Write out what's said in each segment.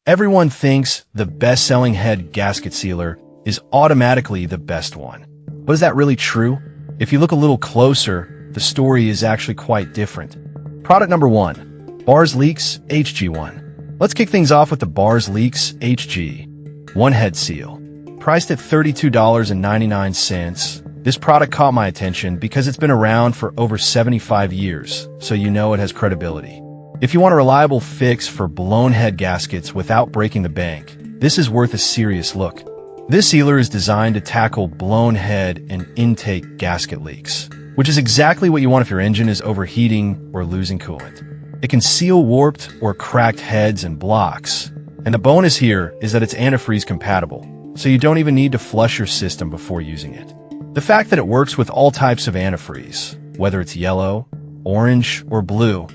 Everyone thinks the best-selling head gasket sealer is automatically the best one. But is that really true? If you look a little closer, the story is actually quite different. Product number 1. Bars Leaks HG1. Let's kick things off with the Bars Leaks HG1 head seal. Priced at $32.99, this product caught my attention because it's been around for over 75 years, so you know it has credibility. If you want a reliable fix for blown head gaskets without breaking the bank, this is worth a serious look. This sealer is designed to tackle blown head and intake gasket leaks, which is exactly what you want if your engine is overheating or losing coolant. It can seal warped or cracked heads and blocks, and the bonus here is that it's antifreeze compatible, so you don't even need to flush your system before using it. The fact that it works with all types of antifreeze, whether it's yellow, orange, or blue,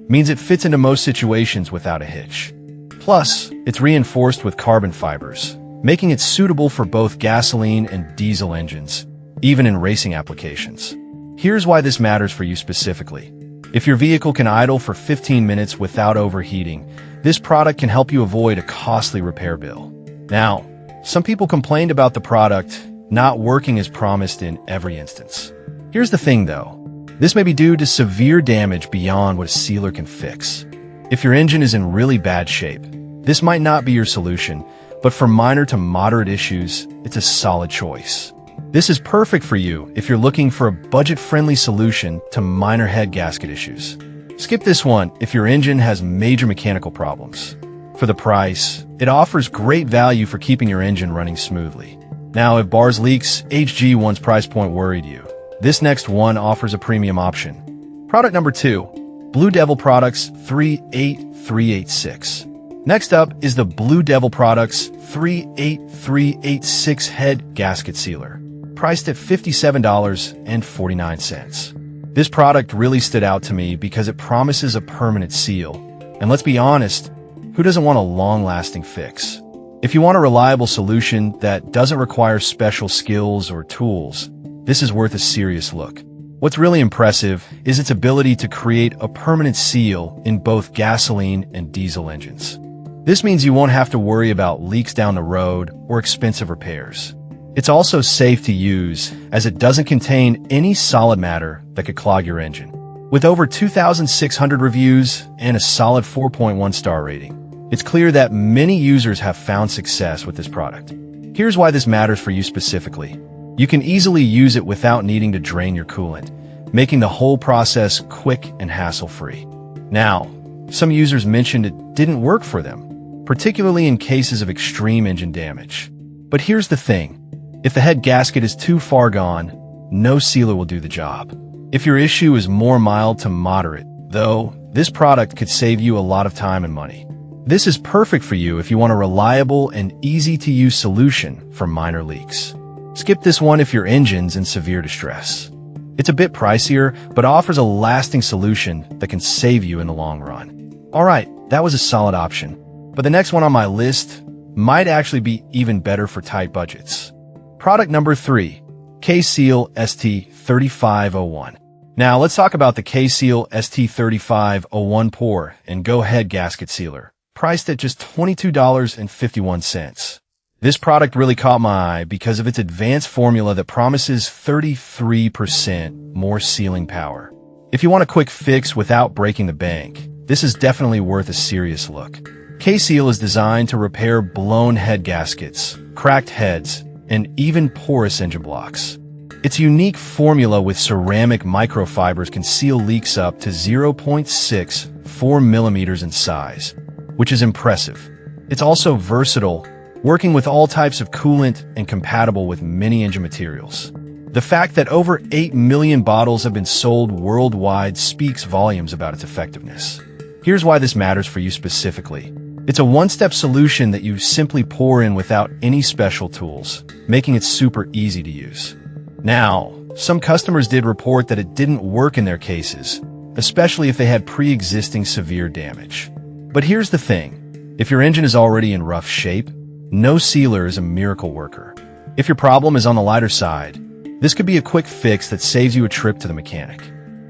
means it fits into most situations without a hitch. Plus, it's reinforced with carbon fibers, making it suitable for both gasoline and diesel engines, even in racing applications. Here's why this matters for you specifically. If your vehicle can idle for 15 minutes without overheating, this product can help you avoid a costly repair bill. Now, some people complained about the product not working as promised in every instance. Here's the thing though. This may be due to severe damage beyond what a sealer can fix. If your engine is in really bad shape, this might not be your solution, but for minor to moderate issues, it's a solid choice. This is perfect for you if you're looking for a budget-friendly solution to minor head gasket issues. Skip this one if your engine has major mechanical problems. For the price, it offers great value for keeping your engine running smoothly. Now, if Bars Leaks HG1's price point worried you, this next one offers a premium option. Product number 2, Blue Devil Products 38386. Next up is the Blue Devil Products 38386 head gasket sealer, priced at $57.49. This product really stood out to me because it promises a permanent seal. And let's be honest, who doesn't want a long-lasting fix? If you want a reliable solution that doesn't require special skills or tools, this is worth a serious look. What's really impressive is its ability to create a permanent seal in both gasoline and diesel engines. This means you won't have to worry about leaks down the road or expensive repairs. It's also safe to use as it doesn't contain any solid matter that could clog your engine. With over 2,600 reviews and a solid 4.1 star rating, it's clear that many users have found success with this product. Here's why this matters for you specifically. You can easily use it without needing to drain your coolant, making the whole process quick and hassle-free. Now, some users mentioned it didn't work for them, particularly in cases of extreme engine damage. But here's the thing. If the head gasket is too far gone, no sealer will do the job. If your issue is more mild to moderate, though, this product could save you a lot of time and money. This is perfect for you if you want a reliable and easy-to-use solution for minor leaks. Skip this one if your engine's in severe distress. It's a bit pricier, but offers a lasting solution that can save you in the long run. Alright, that was a solid option. But the next one on my list might actually be even better for tight budgets. Product number 3, K-Seal ST3501. Now let's talk about the K-Seal ST3501 pour and go head gasket sealer, priced at just $22.51. This product really caught my eye because of its advanced formula that promises 33% more sealing power. If you want a quick fix without breaking the bank, this is definitely worth a serious look. K-Seal is designed to repair blown head gaskets, cracked heads, and even porous engine blocks. Its unique formula with ceramic microfibers can seal leaks up to 0.64 millimeters in size, which is impressive. It's also versatile, working with all types of coolant and compatible with many engine materials. The fact that over 8 million bottles have been sold worldwide speaks volumes about its effectiveness. Here's why this matters for you specifically. It's a one-step solution that you simply pour in without any special tools, making it super easy to use. Now, some customers did report that it didn't work in their cases, especially if they had pre-existing severe damage. But here's the thing. If your engine is already in rough shape, no sealer is a miracle worker. If your problem is on the lighter side, this could be a quick fix that saves you a trip to the mechanic.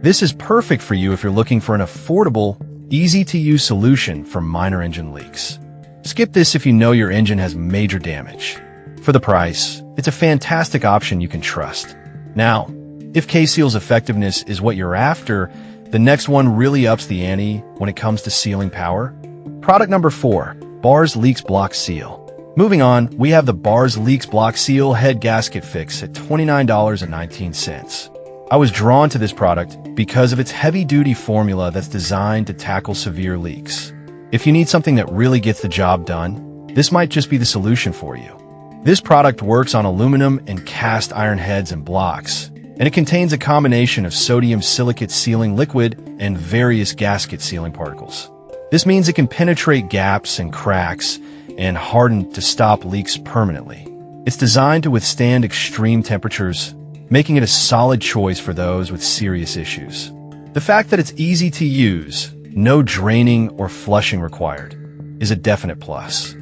This is perfect for you if you're looking for an affordable, easy-to-use solution for minor engine leaks. Skip this if you know your engine has major damage. For the price, it's a fantastic option you can trust. Now, if K-Seal's effectiveness is what you're after, the next one really ups the ante when it comes to sealing power. Product number 4, Bars Leaks Block Seal. Moving on, we have the Bars Leaks Block Seal Head Gasket Fix at $29.19. I was drawn to this product because of its heavy-duty formula that's designed to tackle severe leaks. If you need something that really gets the job done, this might just be the solution for you. This product works on aluminum and cast iron heads and blocks, and it contains a combination of sodium silicate sealing liquid and various gasket sealing particles. This means it can penetrate gaps and cracks and harden to stop leaks permanently. It's designed to withstand extreme temperatures, making it a solid choice for those with serious issues. The fact that it's easy to use, no draining or flushing required, is a definite plus.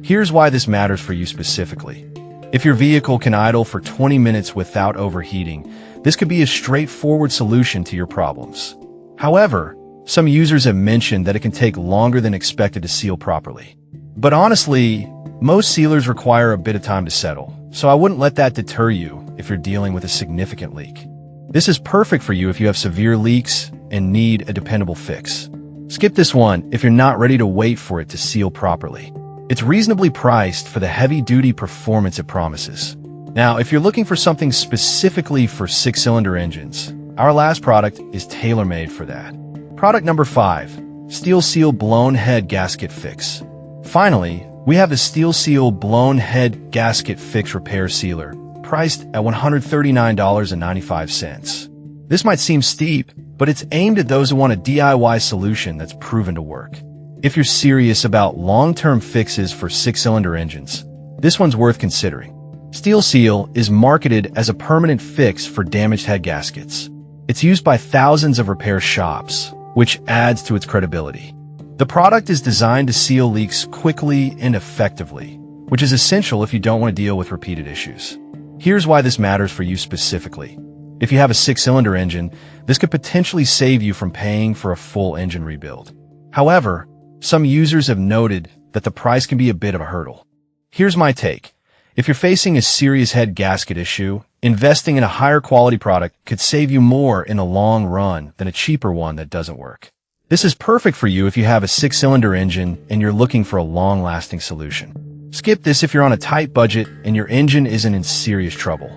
Here's why this matters for you specifically. If your vehicle can idle for 20 minutes without overheating, this could be a straightforward solution to your problems. However, some users have mentioned that it can take longer than expected to seal properly. But honestly, most sealers require a bit of time to settle, so I wouldn't let that deter you if you're dealing with a significant leak. This is perfect for you if you have severe leaks and need a dependable fix. Skip this one if you're not ready to wait for it to seal properly. It's reasonably priced for the heavy-duty performance it promises. Now, if you're looking for something specifically for 6-cylinder engines, our last product is tailor-made for that. Product number 5, Steel Seal Blown Head Gasket Fix. Finally, we have the Steel Seal Blown Head Gasket Fix Repair Sealer, priced at $139.95. This might seem steep, but it's aimed at those who want a DIY solution that's proven to work. If you're serious about long-term fixes for 6-cylinder engines, this one's worth considering. Steel Seal is marketed as a permanent fix for damaged head gaskets. It's used by thousands of repair shops, which adds to its credibility. The product is designed to seal leaks quickly and effectively, which is essential if you don't want to deal with repeated issues. Here's why this matters for you specifically. If you have a 6-cylinder engine, this could potentially save you from paying for a full engine rebuild. However, some users have noted that the price can be a bit of a hurdle. Here's my take. If you're facing a serious head gasket issue, investing in a higher quality product could save you more in the long run than a cheaper one that doesn't work. This is perfect for you if you have a 6-cylinder engine and you're looking for a long-lasting solution. Skip this if you're on a tight budget and your engine isn't in serious trouble.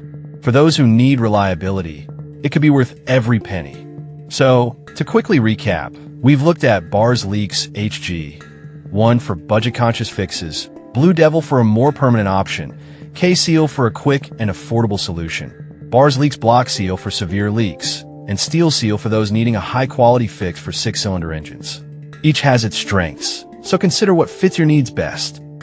For those who need reliability, it could be worth every penny. So, to quickly recap, we've looked at Bars Leaks HG, one for budget-conscious fixes, Blue Devil for a more permanent option, K-Seal for a quick and affordable solution, Bars Leaks Block Seal for severe leaks, and Steel Seal for those needing a high-quality fix for 6-cylinder engines. Each has its strengths, so consider what fits your needs best.